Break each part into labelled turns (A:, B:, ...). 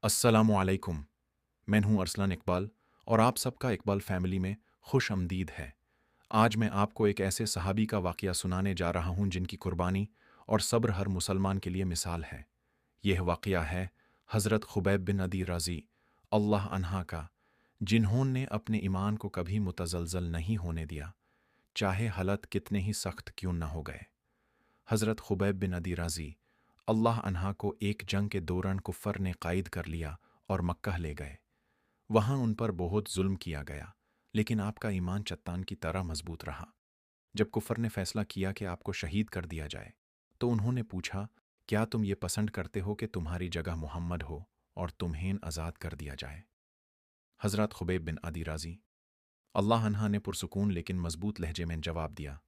A: अस्सलामु अलैकुम। मैं हूं अरसलान इकबाल और आप सबका इकबाल फैमिली में खुश आमदीद है। आज मैं आपको एक ऐसे सहाबी का वाक़या सुनाने जा रहा हूं जिनकी कुर्बानी और सब्र हर मुसलमान के लिए मिसाल है। यह वाक़या है हज़रत खुबैब बिन अदी राज़ी अल्लाह अन्हा का, जिन्होंने अपने ईमान को कभी मुतज़लज़ल नहीं होने दिया, चाहे हालत कितने ही सख्त क्यों न हो गए। हज़रत खुबैब बिन अदी राज़ी अल्लाह अन्हा को एक जंग के दौरान कुफ़र ने क़ैद कर लिया और मक्का ले गए। वहां उन पर बहुत जुल्म किया गया, लेकिन आपका ईमान चट्टान की तरह मजबूत रहा। जब कुफर ने फैसला किया कि आपको शहीद कर दिया जाए, तो उन्होंने पूछा, क्या तुम ये पसंद करते हो कि तुम्हारी जगह मोहम्मद हो और तुम्हें आज़ाद कर दिया जाए। हज़रत खुबैब बिन अदी राज़ी अल्लाह अन्हा ने पुरसुकून लेकिन मजबूत लहजे में जवाब दिया,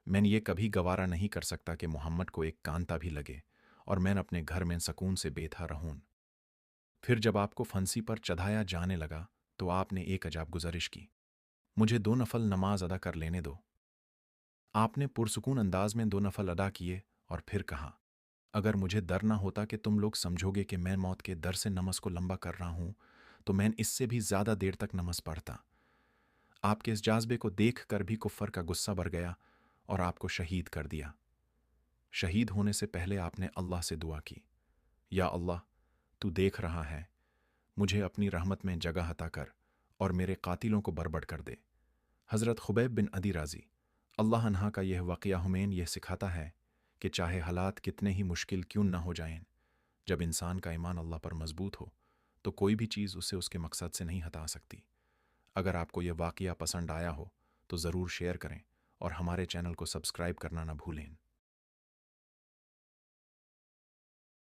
A: मैं ये कभी गवारा नहीं कर सकता कि मोहम्मद को एक कांता भी लगे और मैं अपने घर में सकून से बेथा रहूं। फिर जब आपको फंसी पर चढ़ाया जाने लगा, तो आपने एक अजाब गुजारिश की, मुझे 2 नफल नमाज अदा कर लेने दो। आपने पुरसुकून अंदाज में 2 नफल अदा किए और फिर कहा, अगर मुझे डर ना होता कि तुम लोग समझोगे कि मैं मौत के डर से नमाज को लंबा कर रहा हूं, तो मैं इससे भी ज्यादा देर तक नमाज पढ़ता। आपके इस जाज्बे को देख कर भी कुफ्फर का गुस्सा बढ़ गया और आपको शहीद कर दिया। शहीद होने से पहले आपने अल्लाह से दुआ की, या अल्लाह, तू देख रहा है, मुझे अपनी रहमत में जगह अता कर और मेरे कातिलों को बर्बाद कर दे। हज़रत खुबैब बिन अदी राज़ी अल्लाह अन्हा का यह वाक़या हमें यह सिखाता है कि चाहे हालात कितने ही मुश्किल क्यों न हो जाएं, जब इंसान का ईमान अल्लाह पर मजबूत हो, तो कोई भी चीज़ उसे उसके मकसद से नहीं हटा सकती। अगर आपको यह वाक़या पसंद आया हो, तो ज़रूर शेयर करें और हमारे चैनल को सब्सक्राइब करना न भूलें।